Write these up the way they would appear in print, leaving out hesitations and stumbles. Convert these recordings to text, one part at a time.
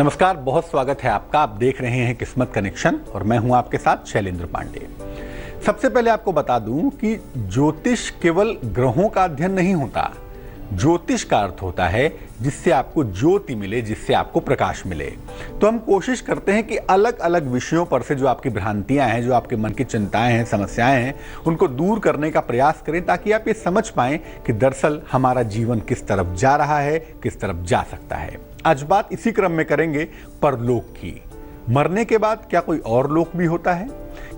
नमस्कार, बहुत स्वागत है आपका। आप देख रहे हैं किस्मत कनेक्शन और मैं हूं आपके साथ शैलेंद्र पांडे। सबसे पहले आपको बता दूं कि ज्योतिष केवल ग्रहों का अध्ययन नहीं होता। ज्योतिष का अर्थ होता है जिससे आपको ज्योति मिले, जिससे आपको प्रकाश मिले। तो हम कोशिश करते हैं कि अलग अलग विषयों पर से जो आपकी भ्रांतियां हैं, जो आपके मन की चिंताएं हैं, समस्याएं हैं, उनको दूर करने का प्रयास करें ताकि आप ये समझ पाएं कि दरअसल हमारा जीवन किस तरफ जा रहा है, किस तरफ जा सकता है। आज बात इसी क्रम में करेंगे परलोक की। मरने के बाद क्या कोई और लोक भी होता है?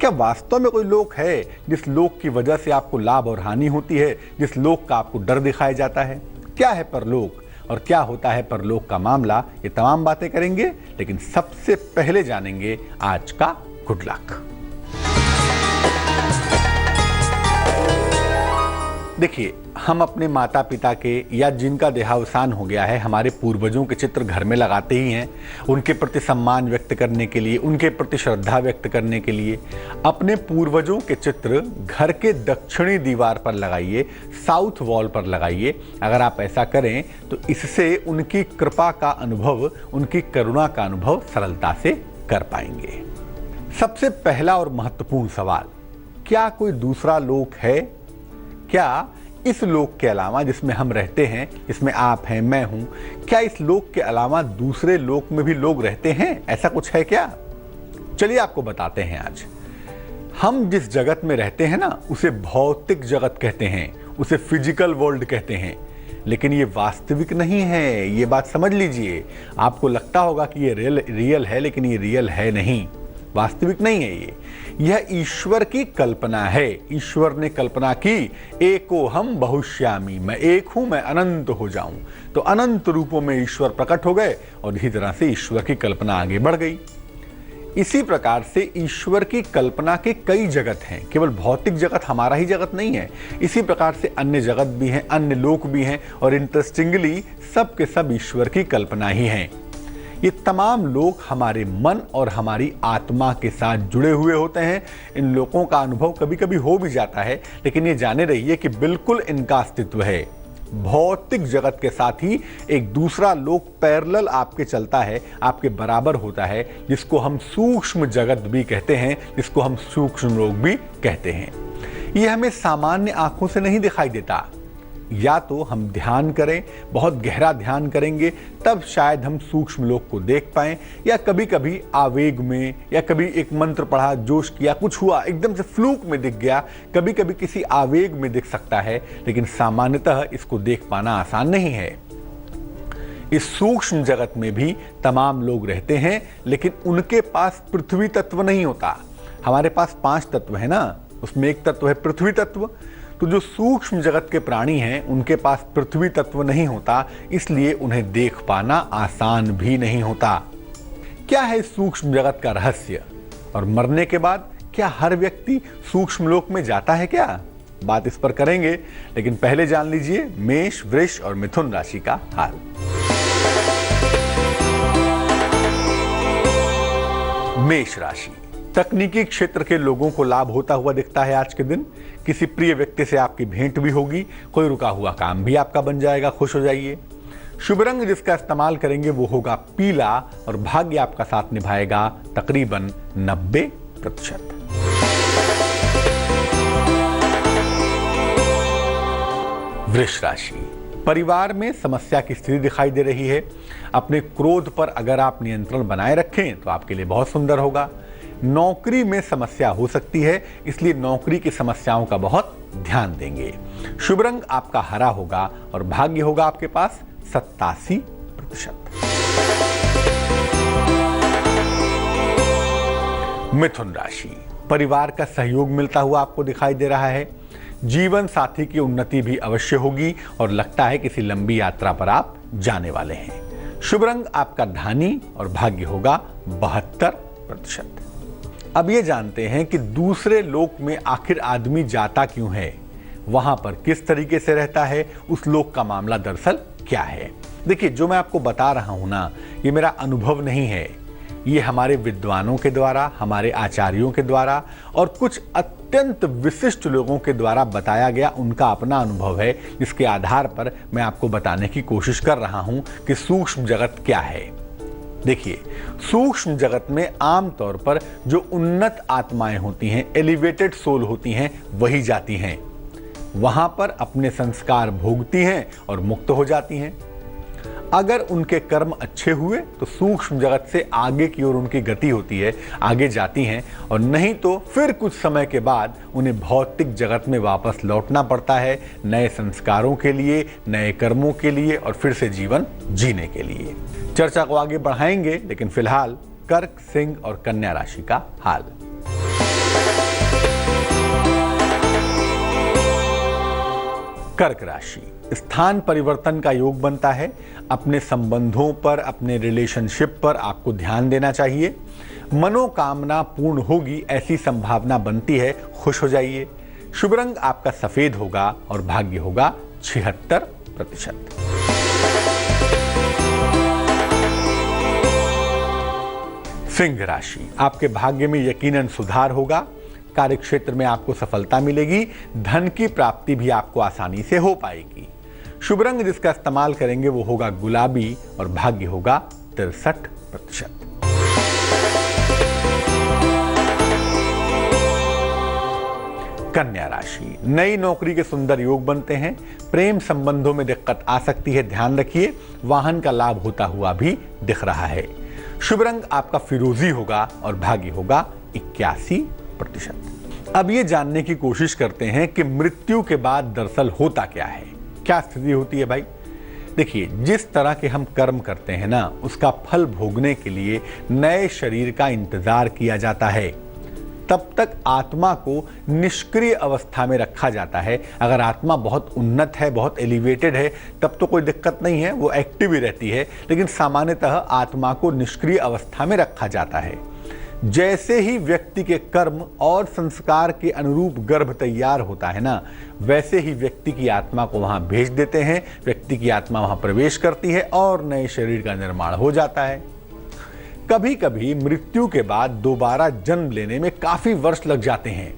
क्या वास्तव में कोई लोक है जिस लोक की वजह से आपको लाभ और हानि होती है, जिस लोक का आपको डर दिखाया जाता है? क्या है परलोक और क्या होता है परलोक का मामला? ये तमाम बातें करेंगे, लेकिन सबसे पहले जानेंगे आज का गुड लक। देखिए, हम अपने माता पिता के या जिनका देहावसान हो गया है, हमारे पूर्वजों के चित्र घर में लगाते ही हैं। उनके प्रति सम्मान व्यक्त करने के लिए, उनके प्रति श्रद्धा व्यक्त करने के लिए अपने पूर्वजों के चित्र घर के दक्षिणी दीवार पर लगाइए, साउथ वॉल पर लगाइए। अगर आप ऐसा करें तो इससे उनकी कृपा का अनुभव, उनकी करुणा का अनुभव सरलता से कर पाएंगे। सबसे पहला और महत्वपूर्ण सवाल, क्या कोई दूसरा लोक है? क्या इस लोक के अलावा, जिसमें हम रहते हैं, जिसमें आप हैं, मैं हूं, क्या इस लोक के अलावा दूसरे लोक में भी लोग रहते हैं? ऐसा कुछ है क्या? चलिए आपको बताते हैं आज। हम जिस जगत में रहते हैं ना, उसे भौतिक जगत कहते हैं, उसे फिजिकल वर्ल्ड कहते हैं, लेकिन ये वास्तविक नहीं है। ये बात समझ लीजिए। आपको लगता होगा कि ये रियल है, लेकिन ये रियल है नहीं, वास्तविक नहीं है। यह ईश्वर की कल्पना है। ईश्वर ने कल्पना की, एको हम बहुश्यामी, मैं एक हूं, मैं अनंत हो जाऊं। तो अनंत रूपों में ईश्वर प्रकट हो गए और इसी तरह से ईश्वर की कल्पना आगे बढ़ गई। इसी प्रकार से ईश्वर की कल्पना के कई जगत हैं, केवल भौतिक जगत हमारा ही जगत नहीं है। इसी प्रकार से अन्य जगत भी हैं, अन्य लोक भी हैं, और इंटरेस्टिंगली सब के सब ईश्वर की कल्पना ही हैं। ये तमाम लोग हमारे मन और हमारी आत्मा के साथ जुड़े हुए होते हैं। इन लोगों का अनुभव कभी कभी हो भी जाता है, लेकिन ये जाने रहिए कि बिल्कुल इनका अस्तित्व है। भौतिक जगत के साथ ही एक दूसरा लोक पैरेलल आपके चलता है, आपके बराबर होता है, जिसको हम सूक्ष्म जगत भी कहते हैं, जिसको हम सूक्ष्म लोक भी कहते हैं। ये हमें सामान्य आंखों से नहीं दिखाई देता। या तो हम ध्यान करें, बहुत गहरा ध्यान करेंगे, तब शायद हम सूक्ष्म लोक को देख पाएं, या कभी कभी आवेग में, या कभी एक मंत्र पढ़ा, जोश किया, कुछ हुआ, एकदम से फ्लूक में दिख गया, कभी कभी किसी आवेग में दिख सकता है, लेकिन सामान्यतः इसको देख पाना आसान नहीं है। इस सूक्ष्म जगत में भी तमाम लोग रहते हैं, लेकिन उनके पास पृथ्वी तत्व नहीं होता। हमारे पास 5 तत्व है ना, उसमें एक तत्व है पृथ्वी तत्व। तो जो सूक्ष्म जगत के प्राणी हैं, उनके पास पृथ्वी तत्व नहीं होता, इसलिए उन्हें देख पाना आसान भी नहीं होता। क्या है सूक्ष्म जगत का रहस्य? और मरने के बाद क्या हर व्यक्ति सूक्ष्म लोक में जाता है क्या? बात इस पर करेंगे, लेकिन पहले जान लीजिए मेष, वृष और मिथुन राशि का हाल। मेष राशि, तकनीकी क्षेत्र के लोगों को लाभ होता हुआ दिखता है आज के दिन। किसी प्रिय व्यक्ति से आपकी भेंट भी होगी, कोई रुका हुआ काम भी आपका बन जाएगा, खुश हो जाइए। शुभ रंग जिसका इस्तेमाल करेंगे वो होगा पीला, और भाग्य आपका साथ निभाएगा तकरीबन 90%। वृष राशि, परिवार में समस्या की स्थिति दिखाई दे रही है। अपने क्रोध पर अगर आप नियंत्रण बनाए रखें तो आपके लिए बहुत सुंदर होगा। नौकरी में समस्या हो सकती है, इसलिए नौकरी की समस्याओं का बहुत ध्यान देंगे। शुभ रंग आपका हरा होगा और भाग्य होगा आपके पास 87%। मिथुन राशि, परिवार का सहयोग मिलता हुआ आपको दिखाई दे रहा है। जीवन साथी की उन्नति भी अवश्य होगी और लगता है किसी लंबी यात्रा पर आप जाने वाले हैं। शुभ रंग आपका धानी और भाग्य होगा 72%। अब ये जानते हैं कि दूसरे लोक में आखिर आदमी जाता क्यों है, वहां पर किस तरीके से रहता है, उस लोक का मामला दरअसल क्या है। देखिए, जो मैं आपको बता रहा हूं ना, ये मेरा अनुभव नहीं है, ये हमारे विद्वानों के द्वारा, हमारे आचार्यों के द्वारा और कुछ अत्यंत विशिष्ट लोगों के द्वारा बताया गया उनका अपना अनुभव है, जिसके आधार पर मैं आपको बताने की कोशिश कर रहा हूं कि सूक्ष्म जगत क्या है। देखिए, सूक्ष्म जगत में आमतौर पर जो उन्नत आत्माएं होती हैं, एलिवेटेड सोल होती हैं, वही जाती हैं। वहां पर अपने संस्कार भोगती हैं और मुक्त हो जाती हैं। अगर उनके कर्म अच्छे हुए तो सूक्ष्म जगत से आगे की ओर उनकी गति होती है, आगे जाती हैं, और नहीं तो फिर कुछ समय के बाद उन्हें भौतिक जगत में वापस लौटना पड़ता है, नए संस्कारों के लिए, नए कर्मों के लिए और फिर से जीवन जीने के लिए। चर्चा को आगे बढ़ाएंगे, लेकिन फिलहाल कर्क, सिंह और कन्या राशि का हाल। कर्क राशि, स्थान परिवर्तन का योग बनता है। अपने संबंधों पर, अपने रिलेशनशिप पर आपको ध्यान देना चाहिए। मनोकामना पूर्ण होगी ऐसी संभावना बनती है, खुश हो जाइए। शुभ रंग आपका सफेद होगा और भाग्य होगा 76%। सिंह राशि, आपके भाग्य में यकीनन सुधार होगा। कार्य क्षेत्र में आपको सफलता मिलेगी। धन की प्राप्ति भी आपको आसानी से हो पाएगी। शुभ रंग जिसका इस्तेमाल करेंगे वो होगा गुलाबी और भाग्य होगा 63%। कन्या राशि, नई नौकरी के सुंदर योग बनते हैं। प्रेम संबंधों में दिक्कत आ सकती है, ध्यान रखिए। वाहन का लाभ होता हुआ भी दिख रहा है। शुभ रंग आपका फिरोजी होगा और भाग्य होगा 81%। अब ये जानने की कोशिश करते हैं कि मृत्यु के बाद दरअसल होता क्या है, क्या स्थिति होती है भाई। देखिए, जिस तरह के हम कर्म करते हैं ना, उसका फल भोगने के लिए नए शरीर का इंतजार किया जाता है। तब तक आत्मा को निष्क्रिय अवस्था में रखा जाता है। अगर आत्मा बहुत उन्नत है, बहुत एलिवेटेड है, तब तो कोई दिक्कत नहीं है, वो एक्टिव ही रहती है। लेकिन सामान्यतः आत्मा को निष्क्रिय अवस्था में रखा जाता है। जैसे ही व्यक्ति के कर्म और संस्कार के अनुरूप गर्भ तैयार होता है ना, वैसे ही व्यक्ति की आत्मा को वहां भेज देते हैं। व्यक्ति की आत्मा वहां प्रवेश करती है और नए शरीर का निर्माण हो जाता है। कभी कभी मृत्यु के बाद दोबारा जन्म लेने में काफी वर्ष लग जाते हैं।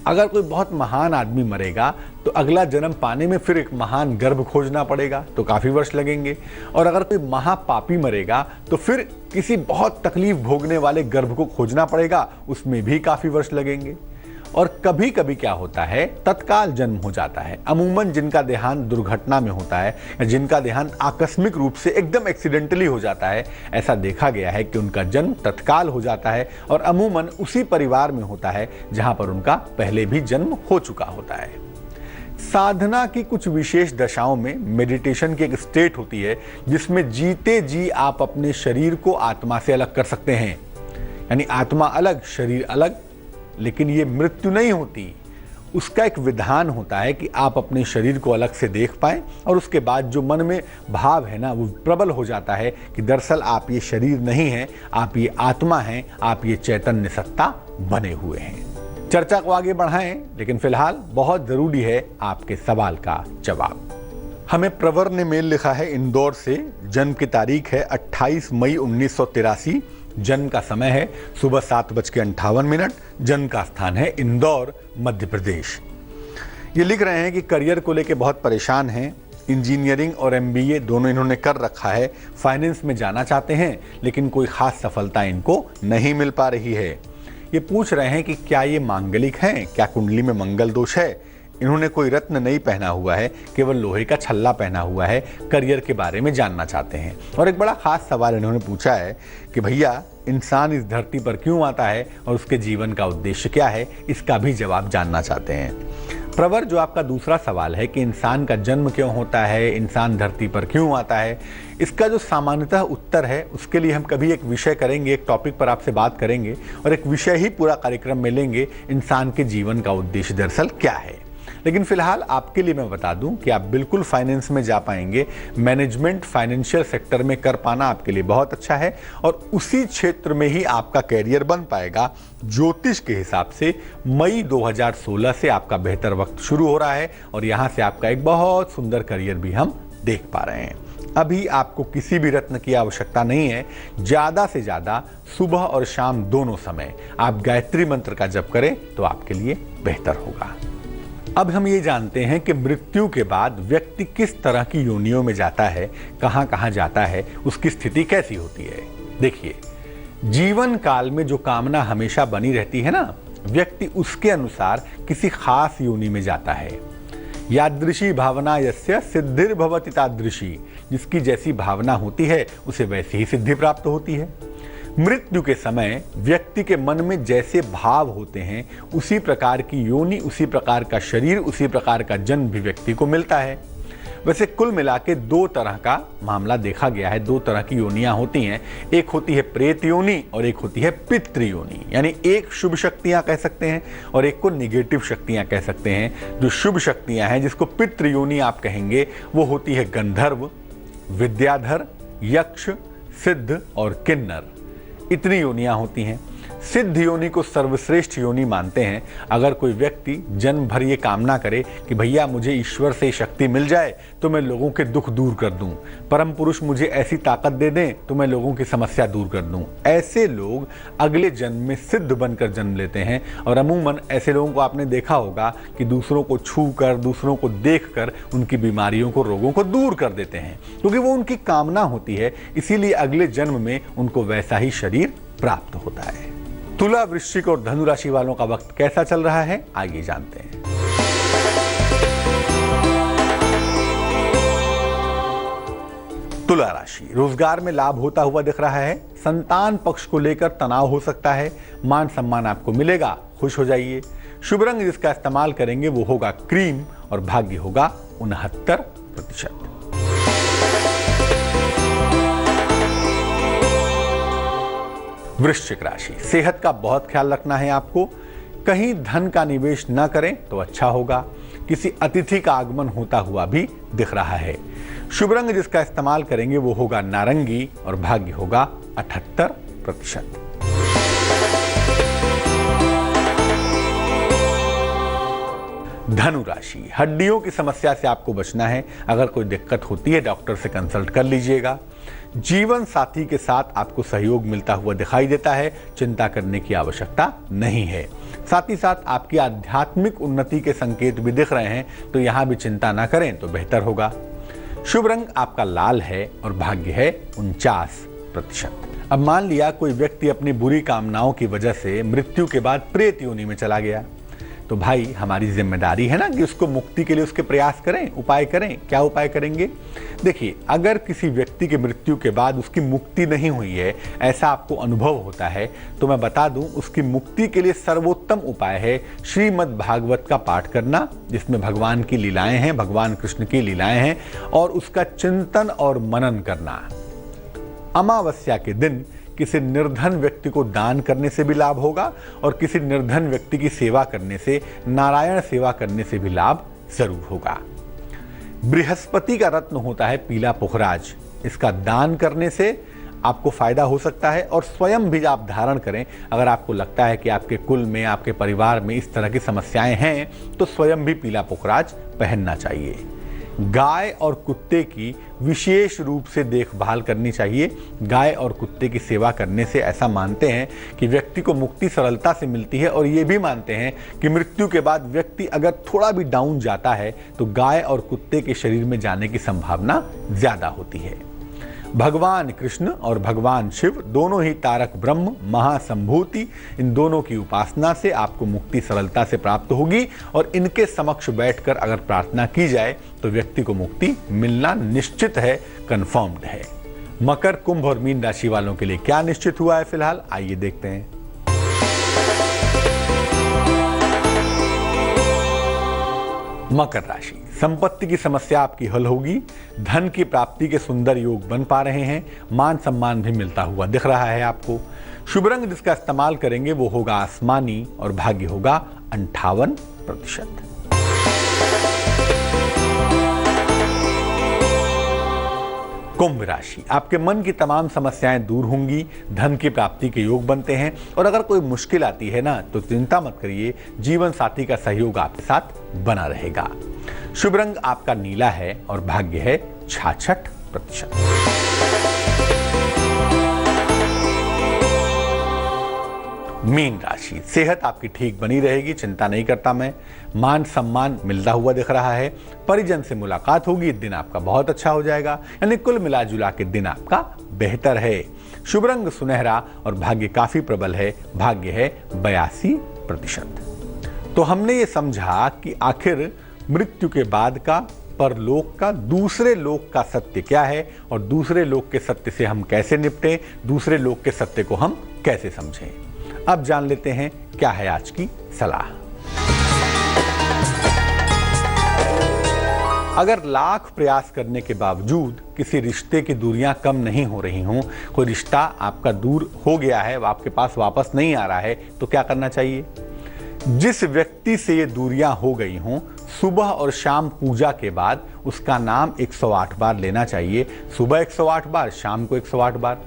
अगर कोई बहुत महान आदमी मरेगा तो अगला जन्म पाने में फिर एक महान गर्भ खोजना पड़ेगा, तो काफी वर्ष लगेंगे। और अगर कोई महापापी मरेगा तो फिर किसी बहुत तकलीफ भोगने वाले गर्भ को खोजना पड़ेगा, उसमें भी काफी वर्ष लगेंगे। और कभी कभी क्या होता है, तत्काल जन्म हो जाता है। अमूमन जिनका देहांत दुर्घटना में होता है या जिनका देहांत आकस्मिक रूप से एकदम एक्सीडेंटली हो जाता है, ऐसा देखा गया है कि उनका जन्म तत्काल हो जाता है और अमूमन उसी परिवार में होता है जहां पर उनका पहले भी जन्म हो चुका होता है। साधना की कुछ विशेष दशाओं में मेडिटेशन की एक स्टेट होती है जिसमें जीते जी आप अपने शरीर को आत्मा से अलग कर सकते हैं। यानी आत्मा अलग, शरीर अलग, लेकिन ये मृत्यु नहीं होती। उसका एक विधान होता है कि आप अपने शरीर को अलग से देख पाएं और उसके बाद जो मन में भाव है ना, वो प्रबल हो जाता है कि दरअसल आप ये शरीर नहीं हैं, आप ये आत्मा हैं, आप ये चैतन्य सत्ता बने हुए हैं। चर्चा को आगे बढ़ाएं, लेकिन फिलहाल बहुत जरूरी है आपके सवाल का जवाब। हमें प्रवर ने मेल लिखा है इंदौर से। जन्म की तारीख है 28 मई 1983। जन्म का समय है सुबह 7:58। जन्म का स्थान है इंदौर, मध्य प्रदेश। ये लिख रहे हैं कि करियर को लेके बहुत परेशान हैं। इंजीनियरिंग और MBA दोनों इन्होंने कर रखा है। फाइनेंस में जाना चाहते हैं, लेकिन कोई खास सफलता इनको नहीं मिल पा रही है। ये पूछ रहे हैं कि क्या ये मांगलिक हैं, क्या कुंडली में मंगल दोष है। इन्होंने कोई रत्न नहीं पहना हुआ है, केवल लोहे का छल्ला पहना हुआ है। करियर के बारे में जानना चाहते हैं। और एक बड़ा खास सवाल इन्होंने पूछा है कि भैया, इंसान इस धरती पर क्यों आता है और उसके जीवन का उद्देश्य क्या है, इसका भी जवाब जानना चाहते हैं। प्रवर, जो आपका दूसरा सवाल है कि इंसान का जन्म क्यों होता है, इंसान धरती पर क्यों आता है, इसका जो सामान्यतः उत्तर है उसके लिए हम कभी एक विषय करेंगे, एक टॉपिक पर आपसे बात करेंगे और एक विषय ही पूरा कार्यक्रम में लेंगे, इंसान के जीवन का उद्देश्य दरअसल क्या है। लेकिन फिलहाल आपके लिए मैं बता दूं कि आप बिल्कुल फाइनेंस में जा पाएंगे। मैनेजमेंट, फाइनेंशियल सेक्टर में कर पाना आपके लिए बहुत अच्छा है और उसी क्षेत्र में ही आपका कैरियर बन पाएगा। ज्योतिष के हिसाब से मई 2016 से आपका बेहतर वक्त शुरू हो रहा है और यहां से आपका एक बहुत सुंदर करियर भी हम देख पा रहे हैं। अभी आपको किसी भी रत्न की आवश्यकता नहीं है। ज्यादा से ज्यादा सुबह और शाम दोनों समय आप गायत्री मंत्र का जप करें तो आपके लिए बेहतर होगा। अब हम ये जानते हैं कि मृत्यु के बाद व्यक्ति किस तरह की योनियों में जाता है, कहां कहां जाता है, उसकी स्थिति कैसी होती है। देखिए, जीवन काल में जो कामना हमेशा बनी रहती है ना, व्यक्ति उसके अनुसार किसी खास योनि में जाता है। यादृशी भावना यस्य सिद्धिर्भवति तादृशी, जिसकी जैसी भावना होती है उसे वैसी ही सिद्धि प्राप्त होती है। मृत्यु के समय व्यक्ति के मन में जैसे भाव होते हैं, उसी प्रकार की योनि, उसी प्रकार का शरीर, उसी प्रकार का जन्म भी व्यक्ति को मिलता है। वैसे कुल मिला के दो तरह का मामला देखा गया है, दो तरह की योनियां होती हैं। एक होती है प्रेत योनि और एक होती है पितृ योनि। यानी एक शुभ शक्तियां कह सकते हैं और एक को निगेटिव शक्तियां कह सकते हैं। जो शुभ शक्तियां हैं, जिसको पितृ योनि आप कहेंगे, वो होती है गंधर्व, विद्याधर, यक्ष, सिद्ध और किन्नर। इतनी योनियां होती हैं। सिद्ध योनि को सर्वश्रेष्ठ योनि मानते हैं। अगर कोई व्यक्ति जन्म भर ये कामना करे कि भैया मुझे ईश्वर से शक्ति मिल जाए तो मैं लोगों के दुख दूर कर दूं, परम पुरुष मुझे ऐसी ताकत दे दें तो मैं लोगों की समस्या दूर कर दूं, ऐसे लोग अगले जन्म में सिद्ध बनकर जन्म लेते हैं। और अमूमन ऐसे लोगों को आपने देखा होगा कि दूसरों को छू कर, दूसरों को देख कर उनकी बीमारियों को, रोगों को दूर कर देते हैं, क्योंकि वो उनकी कामना होती है। इसीलिए अगले जन्म में उनको वैसा ही शरीर प्राप्त होता है। तुला, वृश्चिक और धनु राशि वालों का वक्त कैसा चल रहा है, आइए जानते हैं। तुला राशि, रोजगार में लाभ होता हुआ दिख रहा है। संतान पक्ष को लेकर तनाव हो सकता है। मान सम्मान आपको मिलेगा, खुश हो जाइए। शुभ रंग जिसका इस्तेमाल करेंगे वो होगा क्रीम और भाग्य होगा 69%। वृश्चिक राशि, सेहत का बहुत ख्याल रखना है आपको। कहीं धन का निवेश न करें तो अच्छा होगा। किसी अतिथि का आगमन होता हुआ भी दिख रहा है। शुभ रंग जिसका इस्तेमाल करेंगे वो होगा नारंगी और भाग्य होगा 78%। धनु राशि, हड्डियों की समस्या से आपको बचना है। अगर कोई दिक्कत होती है डॉक्टर से कंसल्ट कर लीजिएगा। जीवन साथी के साथ आपको सहयोग मिलता हुआ दिखाई देता है, चिंता करने की आवश्यकता नहीं है। साथ ही साथ आपकी आध्यात्मिक उन्नति के संकेत भी दिख रहे हैं, तो यहां भी चिंता ना करें तो बेहतर होगा। शुभ रंग आपका लाल है और भाग्य है 49%। अब मान लिया कोई व्यक्ति अपनी बुरी कामनाओं की वजह से मृत्यु के बाद प्रेत योनि में चला गया, तो भाई हमारी जिम्मेदारी है ना कि उसको मुक्ति के लिए उसके प्रयास करें, उपाय करें। क्या उपाय करेंगे? देखिए, अगर किसी व्यक्ति की मृत्यु के बाद उसकी मुक्ति नहीं हुई है, ऐसा आपको अनुभव होता है, तो मैं बता दूं उसकी मुक्ति के लिए सर्वोत्तम उपाय है श्रीमद् भागवत का पाठ करना, जिसमें भगवान की लीलाएं हैं, भगवान कृष्ण की लीलाएं हैं, और उसका चिंतन और मनन करना। अमावस्या के दिन किसी निर्धन व्यक्ति को दान करने से भी लाभ होगा और किसी निर्धन व्यक्ति की सेवा करने से, नारायण सेवा करने से भी लाभ जरूर होगा। बृहस्पति का रत्न होता है पीला पुखराज। इसका दान करने से आपको फायदा हो सकता है और स्वयं भी आप धारण करें। अगर आपको लगता है कि आपके कुल में, आपके परिवार में इस तरह की समस्याएं हैं, तो स्वयं भी पीला पुखराज पहनना चाहिए। गाय और कुत्ते की विशेष रूप से देखभाल करनी चाहिए। गाय और कुत्ते की सेवा करने से ऐसा मानते हैं कि व्यक्ति को मुक्ति सरलता से मिलती है, और ये भी मानते हैं कि मृत्यु के बाद व्यक्ति अगर थोड़ा भी डाउन जाता है तो गाय और कुत्ते के शरीर में जाने की संभावना ज्यादा होती है। भगवान कृष्ण और भगवान शिव दोनों ही तारक ब्रह्म, महासंभूति, इन दोनों की उपासना से आपको मुक्ति सरलता से प्राप्त होगी, और इनके समक्ष बैठकर अगर प्रार्थना की जाए तो व्यक्ति को मुक्ति मिलना निश्चित है, कंफर्म्ड है। मकर, कुंभ और मीन राशि वालों के लिए क्या निश्चित हुआ है फिलहाल, आइए देखते हैं। मकर राशि, संपत्ति की समस्या आपकी हल होगी। धन की प्राप्ति के सुंदर योग बन पा रहे हैं। मान सम्मान भी मिलता हुआ दिख रहा है आपको। शुभ रंग जिसका इस्तेमाल करेंगे वो होगा आसमानी और भाग्य होगा 58%। कुंभ राशि, आपके मन की तमाम समस्याएं दूर होंगी। धन की प्राप्ति के योग बनते हैं, और अगर कोई मुश्किल आती है ना तो चिंता मत करिए, जीवन साथी का सहयोग आपके साथ बना रहेगा। शुभ रंग आपका नीला है और भाग्य है 66%। मीन राशि, सेहत आपकी ठीक बनी रहेगी, चिंता नहीं करता मैं। मान सम्मान मिलता हुआ दिख रहा है। परिजन से मुलाकात होगी, दिन आपका बहुत अच्छा हो जाएगा। यानी कुल मिला जुला के दिन आपका बेहतर है। शुभ रंग सुनहरा और भाग्य काफी प्रबल है। भाग्य है 82%। तो हमने ये समझा कि आखिर मृत्यु के बाद का, परलोक का, दूसरे लोक का सत्य क्या है और दूसरे लोक के सत्य से हम कैसे निपटें, दूसरे लोक के सत्य को हम कैसे समझें। अब जान लेते हैं क्या है आज की सलाह। अगर लाख प्रयास करने के बावजूद किसी रिश्ते की दूरियां कम नहीं हो रही हों, कोई रिश्ता आपका दूर हो गया है, आपके पास वापस नहीं आ रहा है, तो क्या करना चाहिए? जिस व्यक्ति से ये दूरियां हो गई हों, सुबह और शाम पूजा के बाद उसका नाम 108 बार लेना चाहिए। सुबह 108 बार, शाम को 108 बार।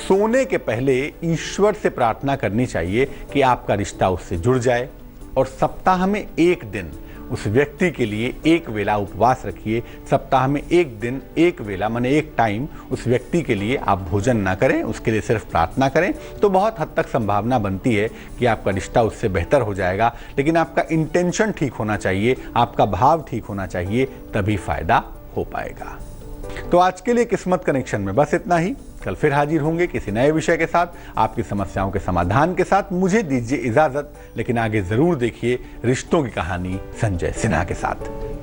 सोने के पहले ईश्वर से प्रार्थना करनी चाहिए कि आपका रिश्ता उससे जुड़ जाए। और सप्ताह में एक दिन उस व्यक्ति के लिए एक वेला उपवास रखिए। सप्ताह में एक दिन, एक वेला माने एक टाइम उस व्यक्ति के लिए आप भोजन ना करें, उसके लिए सिर्फ प्रार्थना करें, तो बहुत हद तक संभावना बनती है कि आपका रिश्ता उससे बेहतर हो जाएगा। लेकिन आपका इंटेंशन ठीक होना चाहिए, आपका भाव ठीक होना चाहिए, तभी फायदा हो पाएगा। तो आज के लिए किस्मत कनेक्शन में बस इतना ही। कल फिर हाजिर होंगे किसी नए विषय के साथ, आपकी समस्याओं के समाधान के साथ। मुझे दीजिए इजाजत, लेकिन आगे जरूर देखिए रिश्तों की कहानी संजय सिन्हा के साथ।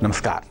नमस्कार।